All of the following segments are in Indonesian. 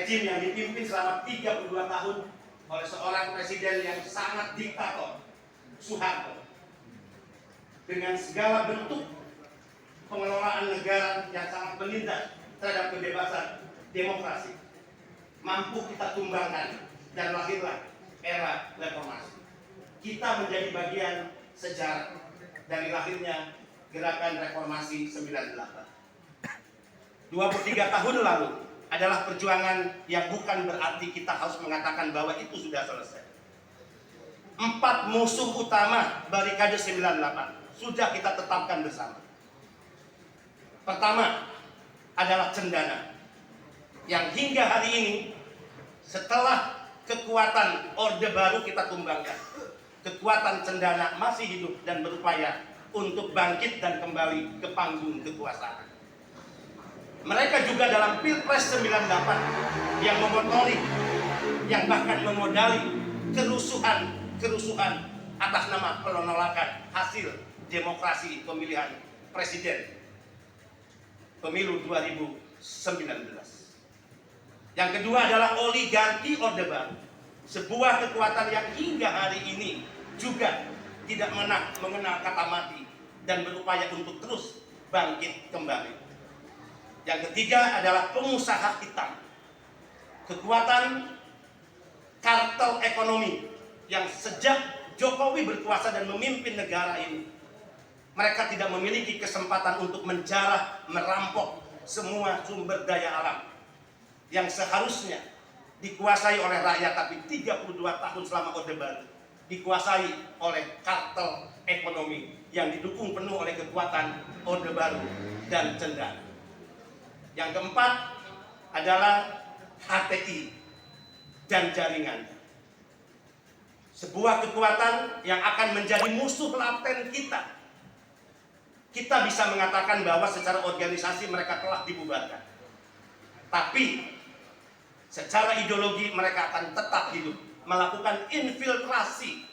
rejim yang dipimpin selama 32 tahun oleh seorang presiden yang sangat diktator, Soeharto, dengan segala bentuk pengelolaan negara yang sangat menindas terhadap kebebasan demokrasi, mampu kita tumbangkan dan lahirlah era reformasi. Kita menjadi bagian sejarah dari lahirnya gerakan reformasi 98. 23 tahun lalu adalah perjuangan yang bukan berarti kita harus mengatakan bahwa itu sudah selesai. 4 musuh utama Barikade 98 sudah kita tetapkan bersama. Pertama adalah cendana, yang hingga hari ini setelah kekuatan Orde Baru kita tumbangkan, kekuatan cendana masih hidup dan berupaya untuk bangkit dan kembali ke panggung kekuasaan. Mereka juga dalam Pilpres 98 yang memotori, yang bahkan memodali kerusuhan atas nama penolakan hasil demokrasi pemilihan presiden pemilu 2019. Yang kedua adalah oligarki Orde Baru, sebuah kekuatan yang hingga hari ini juga tidak mengenal kata mati dan berupaya untuk terus bangkit kembali. Yang ketiga adalah pengusaha hitam, kekuatan kartel ekonomi yang sejak Jokowi berkuasa dan memimpin negara ini, mereka tidak memiliki kesempatan untuk menjarah, merampok semua sumber daya alam yang seharusnya dikuasai oleh rakyat, tapi 32 tahun selama Orde Baru dikuasai oleh kartel ekonomi yang didukung penuh oleh kekuatan Orde Baru dan cendana. Yang keempat adalah HTI dan jaringan, sebuah kekuatan yang akan menjadi musuh laten kita. Kita bisa mengatakan bahwa secara organisasi mereka telah dibubarkan, tapi secara ideologi mereka akan tetap hidup, melakukan infiltrasi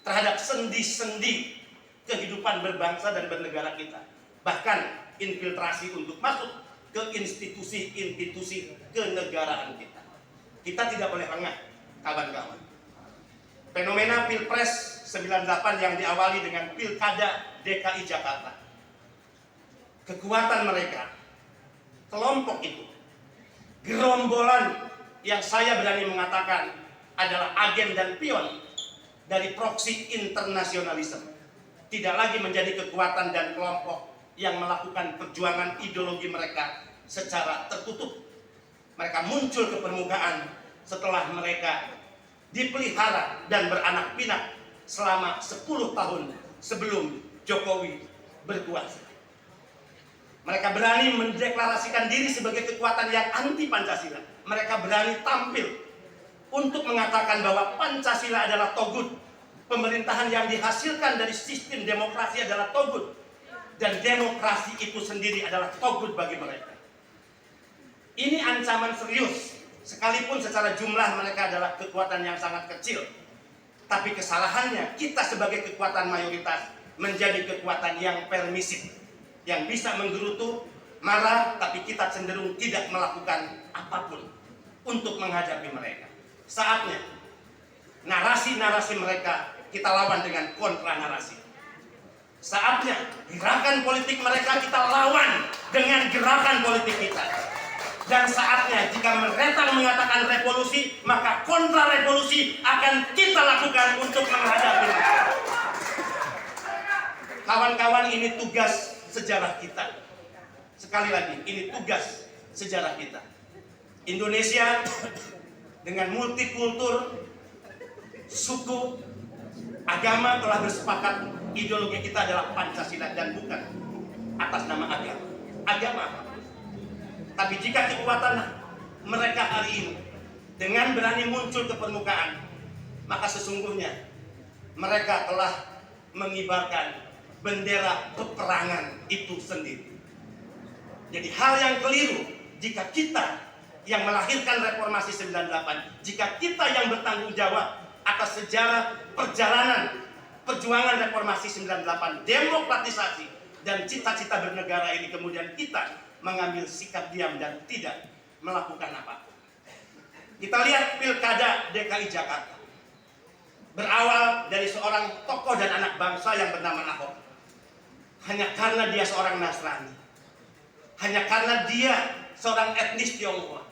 terhadap sendi-sendi kehidupan berbangsa dan bernegara kita. Bahkan infiltrasi untuk masuk ke institusi-institusi kenegaraan kita. Kita tidak boleh lengah, kawan-kawan. Fenomena Pilpres 98 yang diawali dengan Pilkada DKI Jakarta, kekuatan mereka, kelompok itu, gerombolan yang saya berani mengatakan adalah agen dan pion dari proksi internasionalisme, tidak lagi menjadi kekuatan dan kelompok yang melakukan perjuangan ideologi mereka secara tertutup. Mereka muncul ke permukaan setelah mereka dipelihara dan beranak pinak selama 10 tahun sebelum Jokowi berkuasa. Mereka berani mendeklarasikan diri sebagai kekuatan yang anti Pancasila. Mereka berani tampil untuk mengatakan bahwa Pancasila adalah togut, pemerintahan yang dihasilkan dari sistem demokrasi adalah togut, dan demokrasi itu sendiri adalah togut bagi mereka. Ini ancaman serius, sekalipun secara jumlah mereka adalah kekuatan yang sangat kecil. Tapi kesalahannya kita sebagai kekuatan mayoritas menjadi kekuatan yang permisif, yang bisa menggerutu, marah, tapi kita cenderung tidak melakukan apapun untuk menghadapi mereka. Saatnya narasi-narasi mereka kita lawan dengan kontra narasi. Saatnya gerakan politik mereka kita lawan dengan gerakan politik kita. Dan saatnya jika mereka mengatakan revolusi, maka kontra revolusi akan kita lakukan untuk menghadapi mereka. Kawan-kawan, ini tugas sejarah kita. Sekali lagi, ini tugas sejarah kita. Indonesia dengan multikultur, suku, agama telah bersepakat ideologi kita adalah Pancasila dan bukan atas nama agama. Tapi jika kekuatan mereka hari ini dengan berani muncul ke permukaan, maka sesungguhnya mereka telah mengibarkan bendera peperangan itu sendiri. Jadi hal yang keliru jika kita yang melahirkan reformasi 98, jika kita yang bertanggung jawab atas sejarah perjalanan perjuangan reformasi 98, demokratisasi dan cita-cita bernegara ini, kemudian kita mengambil sikap diam dan tidak melakukan apapun. Kita lihat pilkada DKI Jakarta. Berawal dari seorang tokoh dan anak bangsa yang bernama Ahok. Hanya karena dia seorang Nasrani. Hanya karena dia seorang etnis Tionghoa.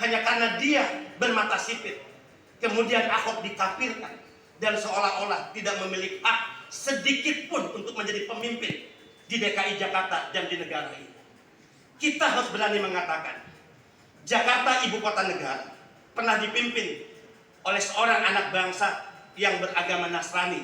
Hanya karena dia bermata sipit. Kemudian Ahok dikafirkan. Dan seolah-olah tidak memiliki hak sedikit pun untuk menjadi pemimpin di DKI Jakarta dan di negara ini. Kita harus berani mengatakan, Jakarta ibu kota negara pernah dipimpin oleh seorang anak bangsa yang beragama Nasrani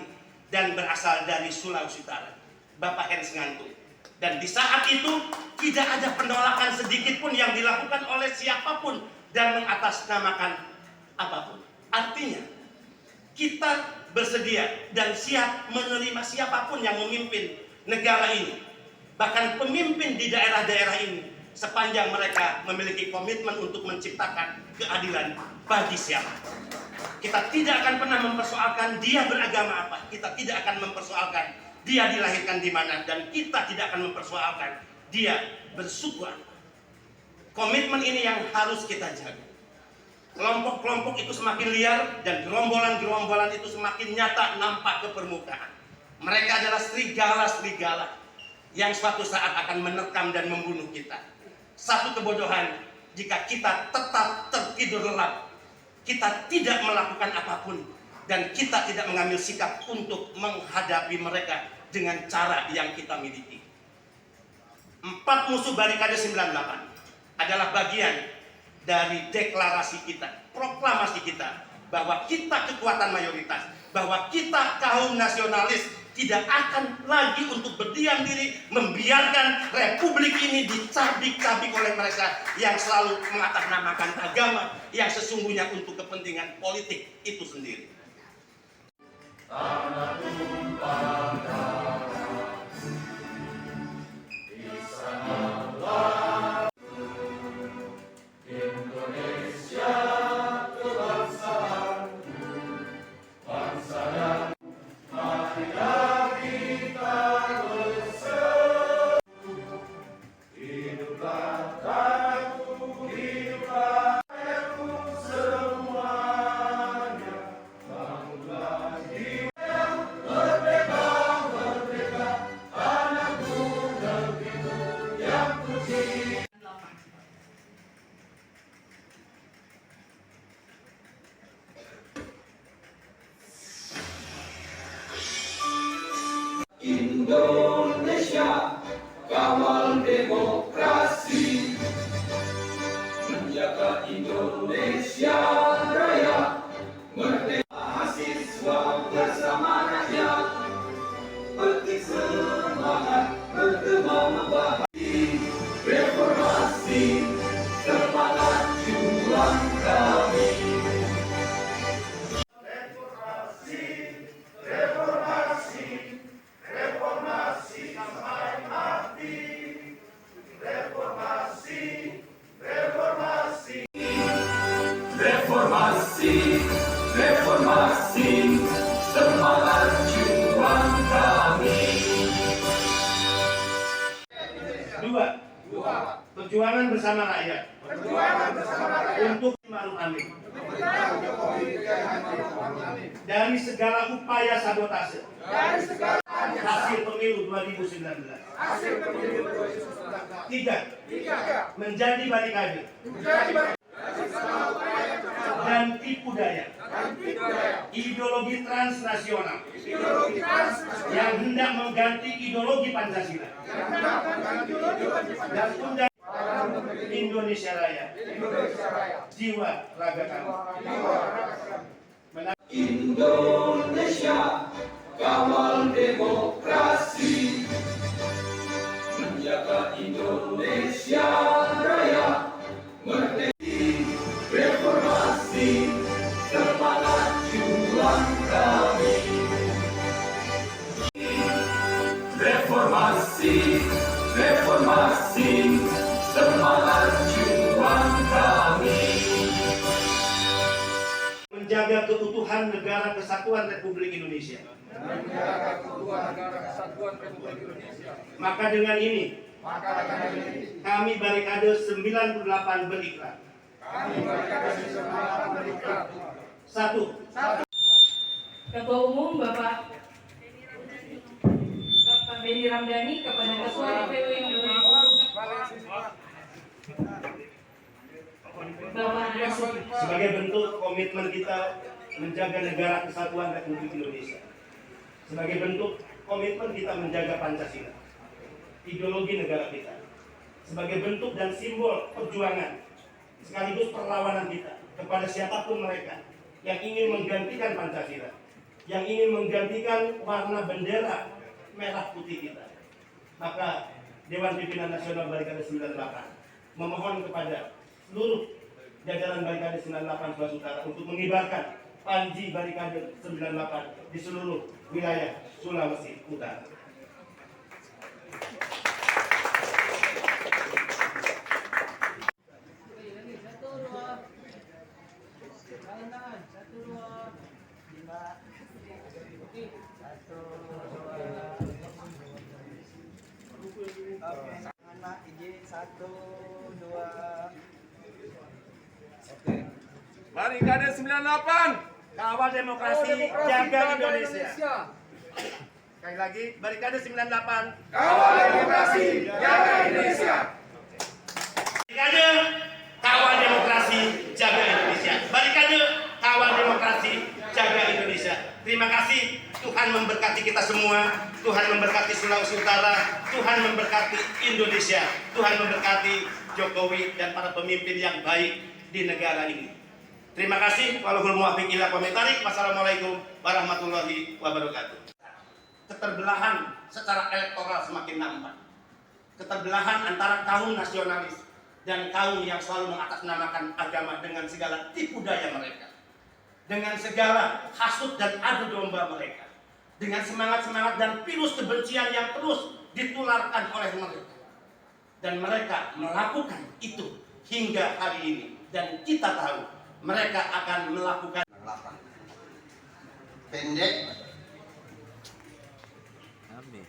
dan berasal dari Sulawesi Utara, Bapak Hens Ngantung. Dan di saat itu tidak ada penolakan sedikit pun yang dilakukan oleh siapapun dan mengatasnamakan apapun. Artinya, kita bersedia dan siap menerima siapapun yang memimpin negara ini. Bahkan pemimpin di daerah-daerah ini, sepanjang mereka memiliki komitmen untuk menciptakan keadilan bagi siapa. Kita tidak akan pernah mempersoalkan dia beragama apa. Kita tidak akan mempersoalkan dia dilahirkan di mana. Dan kita tidak akan mempersoalkan dia bersuku apa. Komitmen ini yang harus kita jaga. Kelompok-kelompok itu semakin liar dan gerombolan-gerombolan itu semakin nyata nampak ke permukaan. Mereka adalah serigala-serigala yang suatu saat akan menerkam dan membunuh kita. Satu kebodohan jika kita tetap tertidur lelap. Kita tidak melakukan apapun dan kita tidak mengambil sikap untuk menghadapi mereka dengan cara yang kita miliki. 4 musuh barikade 98 adalah bagian dari deklarasi kita, proklamasi kita bahwa kita kekuatan mayoritas, bahwa kita kaum nasionalis tidak akan lagi untuk berdiam diri membiarkan republik ini dicabik-cabik oleh mereka yang selalu mengatasnamakan agama yang sesungguhnya untuk kepentingan politik itu sendiri. Tanah tumpah darah, di sanalah Indonesia kebangsaan, bangsa dan marilah kita bersatu. Hiduplah tanahku, hiduplah airku semuanya. Bangunlah jiwa merdeka, merdeka, tanahku negeriku yang ku cinta. Indonesia, kawal demokrasi, menjaga Indonesia Raya, merdeka mahasiswa bersama rakyat, petik semangat bergema membahagi reformasi, semangat juang kami. Reformasi, semangat juang kami. 2. Perjuangan bersama rakyat. Untuk Ma'ruf Amin. Dari segala upaya sabotase. Hasil pemilu 2019. 3. Menjadi barikade. Dan tipu daya ideologi transnasional yang hendak mengganti ideologi Pancasila dan undang Indonesia Raya, jiwa raga kami. Indonesia, kawal demokrasi, menjaga Indonesia Raya, merdeka. Reformasi, semangat juang kami. Reformasi, reformasi, semangat juang kami. Menjaga keutuhan negara kesatuan Republik Indonesia. Maka dengan ini, kami barikade 98 berikrar Satu. Ketua Umum Bapak Benny Ramdhani kepada Ketua DPW yang Bapak Basuki. Sebagai bentuk komitmen kita menjaga negara kesatuan Republik Indonesia, sebagai bentuk komitmen kita menjaga Pancasila, ideologi negara kita, sebagai bentuk dan simbol perjuangan sekaligus perlawanan kita kepada siapapun mereka yang ingin menggantikan Pancasila, yang ingin menggantikan warna bendera merah putih kita. Maka Dewan Pimpinan Nasional Barikade 98 memohon kepada seluruh jajaran Barikade 98 Sulawesi Utara untuk mengibarkan panji Barikade 98 di seluruh wilayah Sulawesi Utara. Anak izin 1, 2. Barikade 98, Kawal demokrasi, jaga Indonesia. Sekali lagi, Barikade 98. kawal demokrasi, jaga Indonesia. Barikade kawal demokrasi, jaga Indonesia. Barikade kawal demokrasi, jaga Indonesia. Terima kasih. Tuhan memberkati kita semua. Tuhan memberkati Sulawesi Utara. Tuhan memberkati Indonesia. Tuhan memberkati Jokowi dan para pemimpin yang baik di negara ini. Terima kasih. Wallahul muwaffiq ila aqwamit thoriq. Wassalamualaikum warahmatullahi wabarakatuh. Keterbelahan secara elektoral semakin nampak. Keterbelahan antara kaum nasionalis dan kaum yang selalu mengatasnamakan agama dengan segala tipu daya mereka, dengan segala hasut dan adu domba mereka, dengan semangat-semangat dan virus kebencian yang terus ditularkan oleh mereka. Dan mereka melakukan itu hingga hari ini. Dan kita tahu mereka akan melakukan pendek,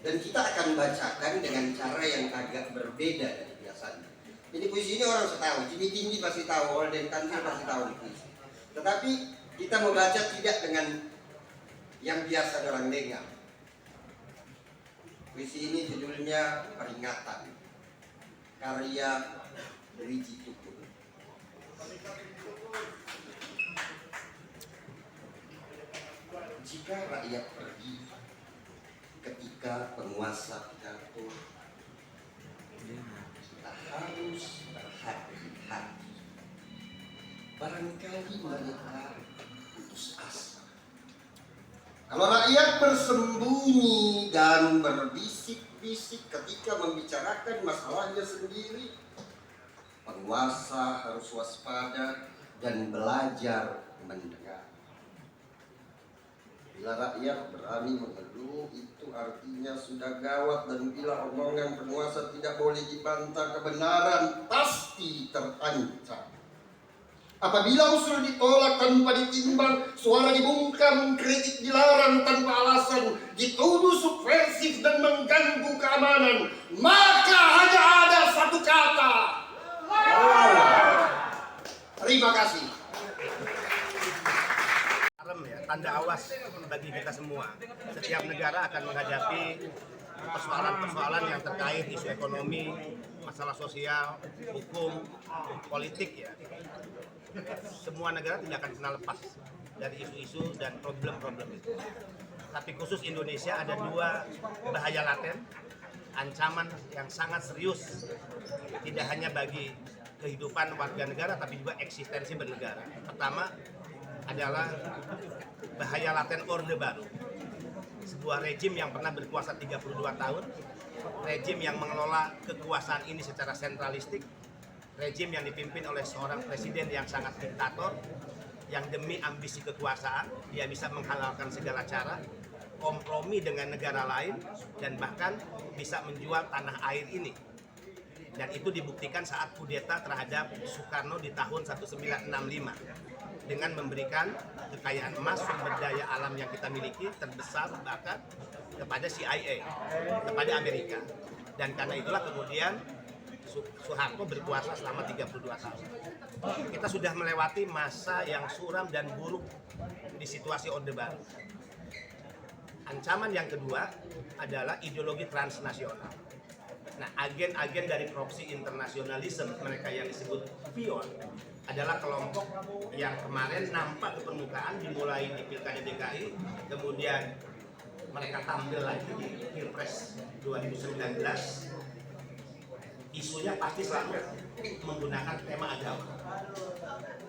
dan kita akan bacakan dengan cara yang agak berbeda dari biasanya. Ini puisi ini orang sudah tahu, Jimmy Tinggi pasti tahu, Olden Tanzil pasti tahu puisi. Tetapi kita membaca tidak dengan yang biasa orang dengar. Puisi ini judulnya Peringatan, karya Wiji Tukul. Jika rakyat pergi ketika penguasa pidato, kita harus berhati-hati. Barangkali mereka putus asa. Kalau rakyat bersembunyi dan berbisik-bisik ketika membicarakan masalahnya sendiri, penguasa harus waspada dan belajar mendengar. Bila rakyat berani mengeluh, itu artinya sudah gawat, dan bila omongan penguasa tidak boleh dibantah, kebenaran pasti terancam. Apabila usul ditolak tanpa ditimbang, suara dibungkam, kritik dilarang tanpa alasan, dituduh subversif dan mengganggu keamanan, maka hanya ada satu kata. Terima kasih. Tanda awas bagi kita semua. Setiap negara akan menghadapi persoalan-persoalan yang terkait isu ekonomi, masalah sosial, hukum, politik ya. Semua negara tidak akan pernah lepas dari isu-isu dan problem-problem itu. Tapi khusus Indonesia ada dua bahaya laten, ancaman yang sangat serius, tidak hanya bagi kehidupan warga negara tapi juga eksistensi bernegara. Pertama adalah bahaya laten Orde Baru, sebuah rejim yang pernah berkuasa 32 tahun, rejim yang mengelola kekuasaan ini secara sentralistik, rejim yang dipimpin oleh seorang presiden yang sangat diktator, yang demi ambisi kekuasaan dia bisa menghalalkan segala cara, kompromi dengan negara lain, dan bahkan bisa menjual tanah air ini. Dan itu dibuktikan saat kudeta terhadap Soekarno di tahun 1965 dengan memberikan kekayaan emas, sumber daya alam yang kita miliki terbesar bahkan kepada CIA, kepada Amerika. Dan karena itulah kemudian Soeharto berkuasa selama 32 tahun. Kita sudah melewati masa yang suram dan buruk di situasi Orde Baru. Ancaman yang kedua adalah ideologi transnasional. Nah, agen-agen dari proksi internasionalisme, mereka yang disebut pion, adalah kelompok yang kemarin nampak ke permukaan dimulai di Pilkada DKI, kemudian mereka tampil lagi di Pilpres 2019. Isunya pasti selalu menggunakan tema agama.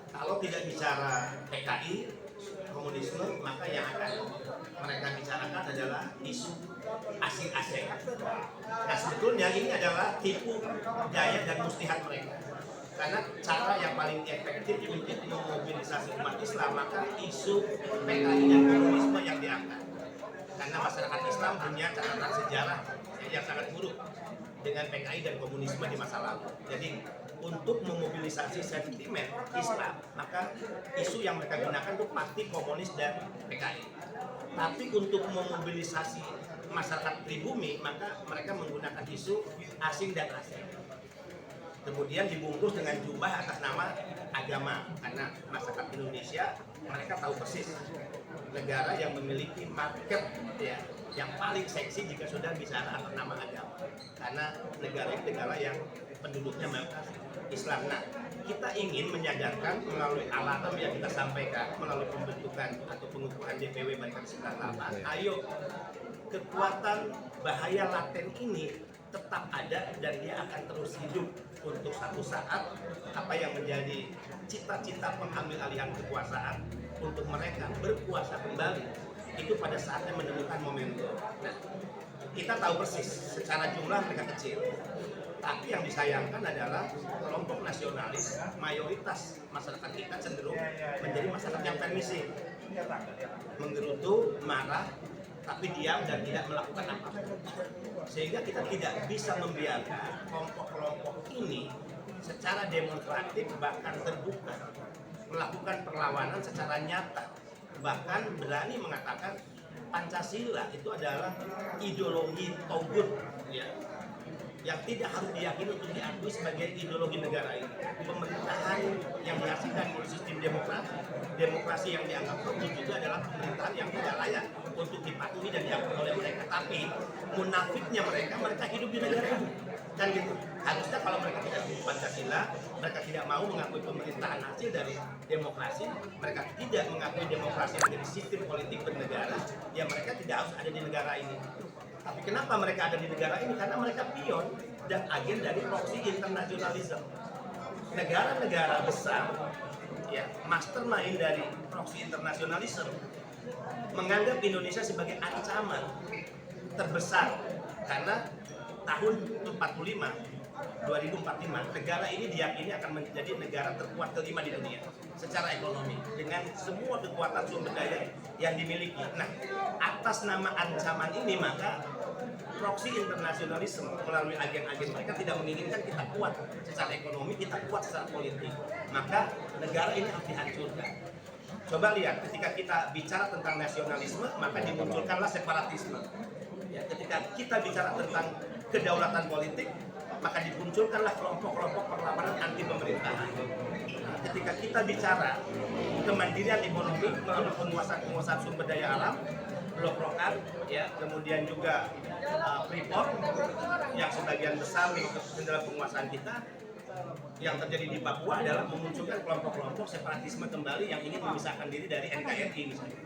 Kalau tidak bicara PKI, komunisme, maka yang akan mereka bicarakan adalah isu asing-asing. Nah, sebetulnya ini adalah tipu daya dan mustihat mereka. Karena cara yang paling efektif untuk memobilisasi umat Islam, maka isu PKI dan komunisme yang diangkat. Karena masyarakat Islam punya catatan sejarah yang sangat buruk dengan PKI dan komunisme di masa lalu. Jadi untuk memobilisasi sentimen Islam, maka isu yang mereka gunakan itu pasti komunis dan PKI. Tapi untuk memobilisasi masyarakat pribumi, maka mereka menggunakan isu asing dan asing. Kemudian dibungkus dengan jubah atas nama agama, karena masyarakat Indonesia mereka tahu persis negara yang memiliki market ya yang paling seksi jika sudah bicara atas nama agama, karena negara ini negara yang penduduknya mayoritas Islam. Nah, kita ingin menyadarkan melalui alarm yang kita sampaikan melalui pembentukan atau pengukuhan DPW Barisan 98, ayo kekuatan bahaya laten ini tetap ada dan dia akan terus hidup untuk satu saat apa yang menjadi cita-cita pengambil alihan kekuasaan untuk mereka berkuasa kembali itu pada saatnya menemukan momentum. Nah, kita tahu persis secara jumlah mereka kecil, tapi yang disayangkan adalah kelompok nasionalis, mayoritas masyarakat kita cenderung menjadi masyarakat yang permisif, menggerutu, marah, tapi diam dan tidak melakukan apa-apa. Sehingga kita tidak bisa membiarkan kelompok-kelompok ini secara demonstratif bahkan terbuka melakukan perlawanan secara nyata, bahkan berani mengatakan Pancasila itu adalah ideologi togut ya, yang tidak harus diyakini untuk diakui sebagai ideologi negara ini. Pemerintahan yang dihasilkan oleh sistem demokrasi yang dianggap togut juga adalah pemerintahan yang tidak layak untuk dipatuhi dan diakui oleh mereka. Tapi munafiknya mereka hidup di negara ini. Kan gitu. Harusnya kalau mereka tidak hidup Pancasila, mereka tidak mau mengakui pemerintahan hasil dari demokrasi, mereka tidak mengakui demokrasi menjadi sistem politik bernegara, ya mereka tidak harus ada di negara ini. Tapi kenapa mereka ada di negara ini? Karena mereka pion dan agen dari proksi internasionalisme. Negara-negara besar, ya, mastermind dari proksi internasionalisme menganggap Indonesia sebagai ancaman terbesar karena tahun 2045 negara ini diyakini akan menjadi negara terkuat kelima di dunia secara ekonomi dengan semua kekuatan sumber daya yang dimiliki. Nah, atas nama ancaman ini maka proksi internasionalisme melalui agen-agen mereka tidak menginginkan kita kuat secara ekonomi, kita kuat secara politik. Maka negara ini harus dihancurkan. Coba lihat, ketika kita bicara tentang nasionalisme, maka dimunculkanlah separatisme. Ya, ketika kita bicara tentang kedaulatan politik, maka dimunculkanlah kelompok-kelompok perlawanan anti pemerintahan. Ketika kita bicara kemandirian ekonomi melalui penguasaan sumber daya alam, blok rokan, ya, kemudian juga Freeport yang sebagian besar mengikuti dalam penguasaan kita. Yang terjadi di Papua adalah memunculkan kelompok-kelompok separatisme kembali yang ingin memisahkan diri dari NKRI misalnya.